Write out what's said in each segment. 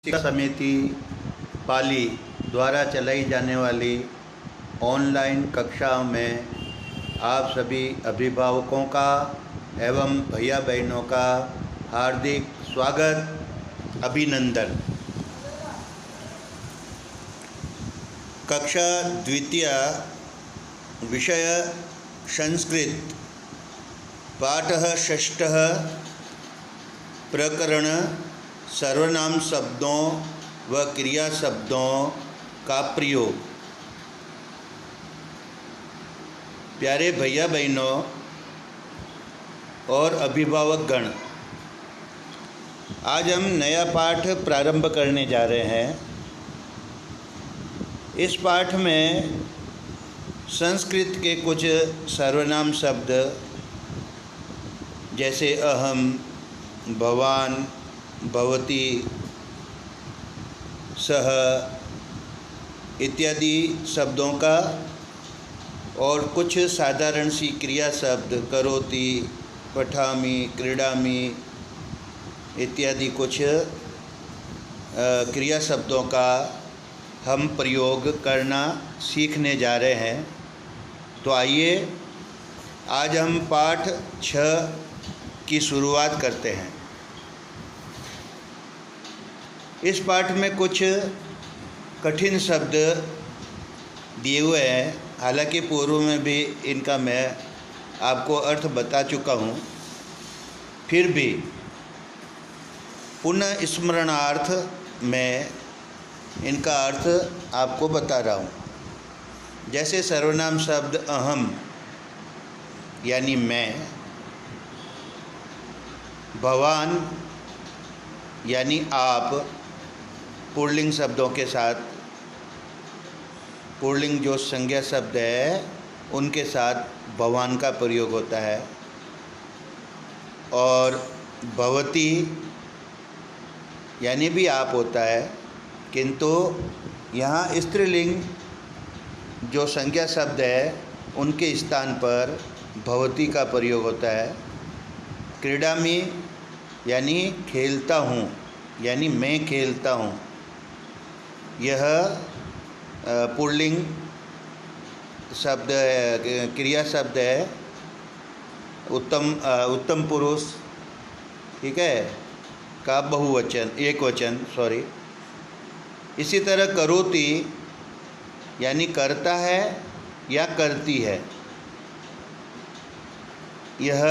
शिक्षा समिति पाली द्वारा चलाई जाने वाली ऑनलाइन कक्षाओं में आप सभी अभिभावकों का एवं भैया बहनों का हार्दिक स्वागत, अभिनंदन। कक्षा द्वितीय, विषय संस्कृत, पाठः षष्ठः, प्रकरण सर्वनाम शब्दों व क्रिया शब्दों का प्रयोग। प्यारे भैया बहनों और अभिभावकगण, आज हम नया पाठ प्रारंभ करने जा रहे हैं। इस पाठ में संस्कृत के कुछ सर्वनाम शब्द जैसे अहम, भवान, भवती, सह इत्यादि शब्दों का और कुछ साधारण सी क्रिया शब्द करोति, पठामि, क्रीडामि इत्यादि कुछ क्रिया शब्दों का हम प्रयोग करना सीखने जा रहे हैं। तो आइए आज हम पाठ 6 की शुरुआत करते हैं। इस पाठ में कुछ कठिन शब्द दिए हुए हैं, हालांकि पूर्व में भी इनका मैं आपको अर्थ बता चुका हूँ, फिर भी पुनः स्मरणार्थ में इनका अर्थ आपको बता रहा हूँ। जैसे सर्वनाम शब्द अहम यानी मैं, भवान यानी आप, पुल्लिंग शब्दों के साथ, पुल्लिंग जो संज्ञा शब्द है उनके साथ भवान का प्रयोग होता है। और भवती यानी भी आप होता है, किंतु यहाँ स्त्रीलिंग जो संज्ञा शब्द है उनके स्थान पर भवती का प्रयोग होता है। क्रीडामि यानी खेलता हूँ, यानी मैं खेलता हूँ, यह पुल्लिंग शब्द है, क्रिया शब्द है, उत्तम पुरुष, ठीक है, का बहुवचन, एक वचन, सॉरी। इसी तरह करोति यानी करता है या करती है, यह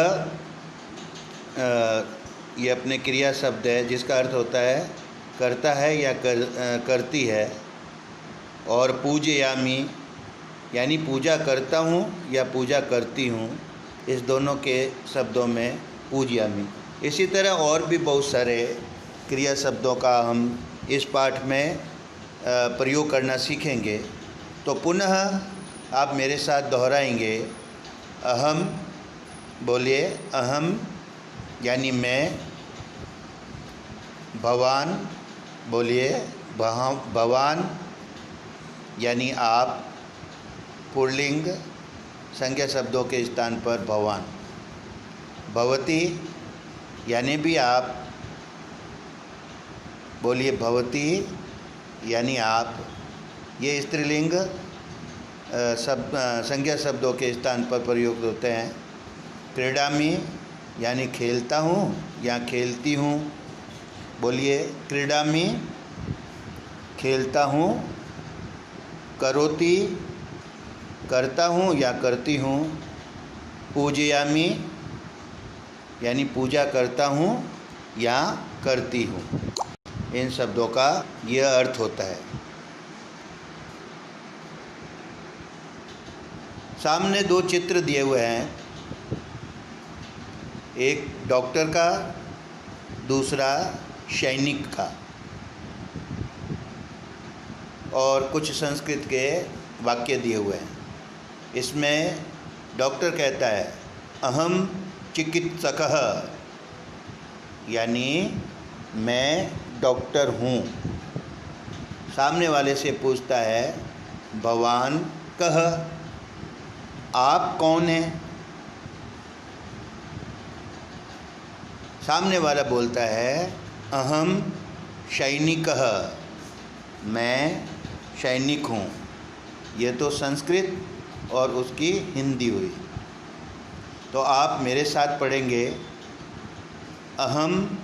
अपने क्रिया शब्द है जिसका अर्थ होता है करता है या करती है। और पूजयामि यानी पूजा करता हूँ या पूजा करती हूँ, इस दोनों के शब्दों में पूजयामि। इसी तरह और भी बहुत सारे क्रिया शब्दों का हम इस पाठ में प्रयोग करना सीखेंगे। तो पुनः आप मेरे साथ दोहराएंगे। अहम, बोलिए अहम यानी मैं। भवान, बोलिए भवान यानी आप, पुल्लिंग संज्ञा शब्दों के स्थान पर भवान। भवती यानी भी आप, बोलिए भवती यानी आप। ये स्त्रीलिंग संज्ञा शब्दों के स्थान पर प्रयोग होते हैं। क्रीडामि यानी खेलता हूँ या खेलती हूँ, बोलिए क्रीडामि, खेलता हूँ। करोति करता हूँ या करती हूँ। पूजयामि यानी पूजा करता हूँ या करती हूँ। इन शब्दों का यह अर्थ होता है। सामने 2 चित्र दिए हुए हैं, एक डॉक्टर का, दूसरा सैनिक का, और कुछ संस्कृत के वाक्य दिए हुए हैं। इसमें डॉक्टर कहता है अहम चिकित्सकः यानी मैं डॉक्टर हूँ। सामने वाले से पूछता है भवान कः, आप कौन हैं? सामने वाला बोलता है अहम सैनिकः, मैं सैनिक हूँ। ये तो संस्कृत और उसकी हिंदी हुई। तो आप मेरे साथ पढ़ेंगे, अहम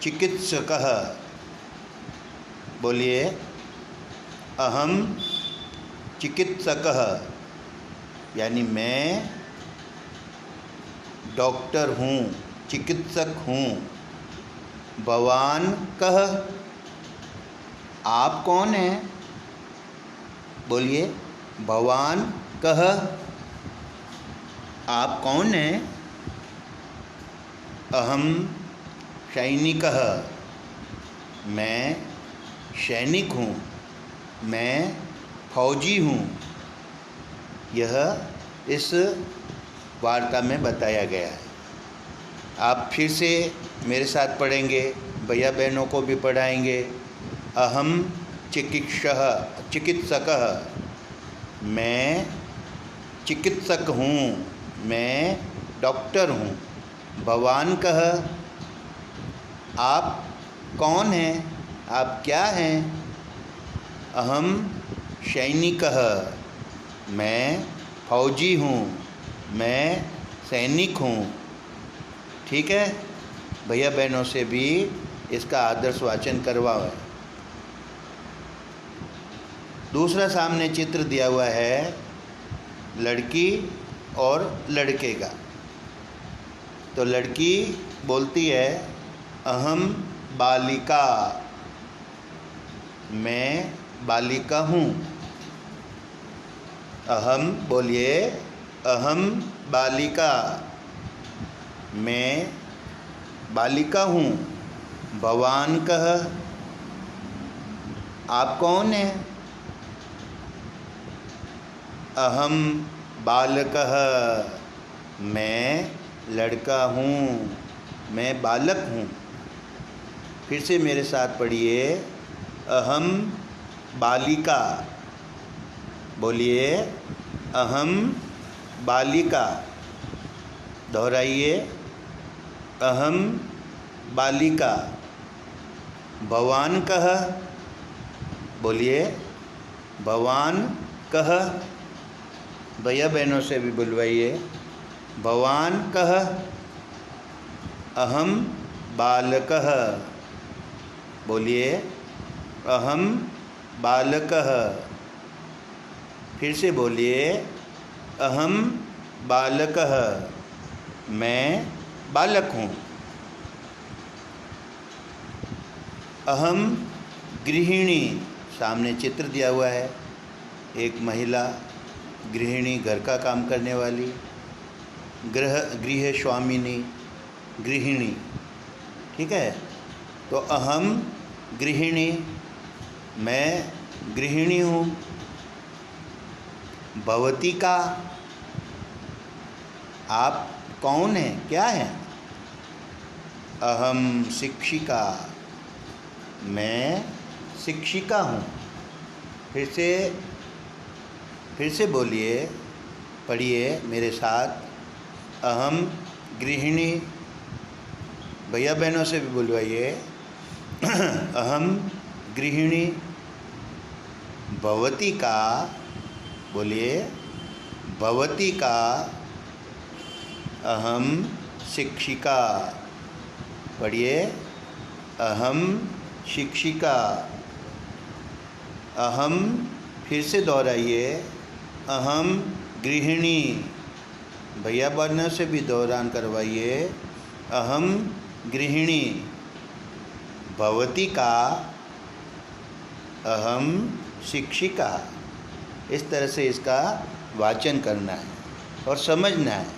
चिकित्सकः। बोलिए, अहम चिकित्सकः, यानी मैं डॉक्टर हूँ, चिकित्सक हूँ। भवान कः, आप कौन हैं? बोलिए, भवान कः, आप कौन हैं? अहम सैनिकः, मैं सैनिक हूँ, मैं फौजी हूँ। यह इस वार्ता में बताया गया है। आप फिर से मेरे साथ पढ़ेंगे, भैया बहनों को भी पढ़ाएंगे। अहम चिकित्सकः, मैं चिकित्सक हूँ, मैं डॉक्टर हूँ। भवान कः, आप कौन हैं, आप क्या हैं? अहम सैनिकः, मैं फौजी हूँ, मैं सैनिक हूँ। ठीक है, भैया बहनों से भी इसका आदर्श वाचन करवाओ। दूसरा सामने चित्र दिया हुआ है लड़की और लड़के का। तो लड़की बोलती है, अहम बालिका, मैं बालिका हूँ। अहम, बोलिए, अहम बालिका, मैं बालिका हूँ। भवान कः, आप कौन हैं? अहम बालकः, मैं लड़का हूँ, मैं बालक हूँ। फिर से मेरे साथ पढ़िए, अहम बालिका। बोलिए, अहम बालिका। दोहराइए, अहम बालिका। भवान कः, बोलिए, भवान कः। भैया बहनों से भी बुलवाइए, भवान कः। अहम बालकः, बोलिए, अहम बालकः। फिर से बोलिए, अहम बालकः, मैं बालक हूँ। अहम गृहिणी, सामने चित्र दिया हुआ है, एक महिला गृहिणी, घर का काम करने वाली, गृह स्वामिनी, गृहिणी। ठीक है, तो अहम गृहिणी, मैं गृहिणी हूँ। भवती का, आप कौन हैं, क्या हैं? अहम शिक्षिका, मैं शिक्षिका हूँ। फिर से बोलिए, पढ़िए मेरे साथ, अहम गृहिणी। भैया बहनों से भी बुलवाइए, अहम गृहिणी। भवती का, बोलिए, भवती का। अहम शिक्षिका, पढ़िए, अहम शिक्षिका। अहम, फिर से दोहराइए, अहम गृहिणी। भैया बहनों से भी दोहरान करवाइए, अहम गृहिणी। भवती का, अहम शिक्षिका। इस तरह से इसका वाचन करना है और समझना है।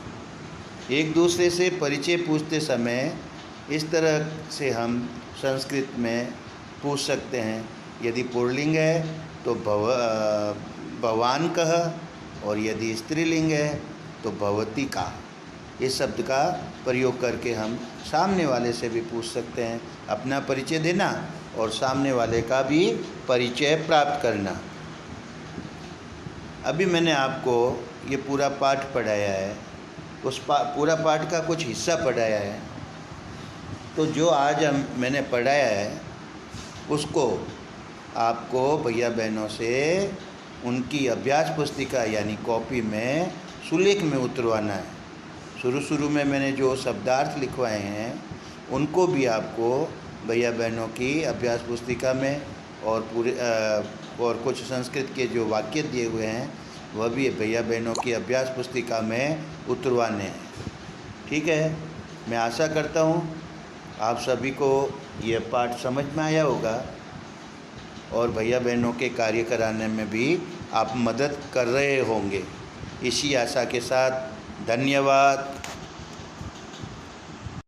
एक दूसरे से परिचय पूछते समय इस तरह से हम संस्कृत में पूछ सकते हैं। यदि पुल्लिंग है तो भवान कः, और यदि स्त्रीलिंग है तो भवती का। इस शब्द का प्रयोग करके हम सामने वाले से भी पूछ सकते हैं, अपना परिचय देना और सामने वाले का भी परिचय प्राप्त करना। अभी मैंने आपको ये पूरा पाठ पढ़ाया है, उस पूरा पाठ का कुछ हिस्सा पढ़ाया है। तो जो आज मैंने पढ़ाया है उसको आपको भैया बहनों से उनकी अभ्यास पुस्तिका यानी कॉपी में सुलेख में उतरवाना है। शुरू में मैंने जो शब्दार्थ लिखवाए हैं उनको भी आपको भैया बहनों की अभ्यास पुस्तिका में और और कुछ संस्कृत के जो वाक्य दिए हुए हैं वह भी भैया बहनों की अभ्यास पुस्तिका में उतरवाने हैं। ठीक है, मैं आशा करता हूँ आप सभी को यह पाठ समझ में आया होगा और भैया बहनों के कार्य कराने में भी आप मदद कर रहे होंगे। इसी आशा के साथ धन्यवाद।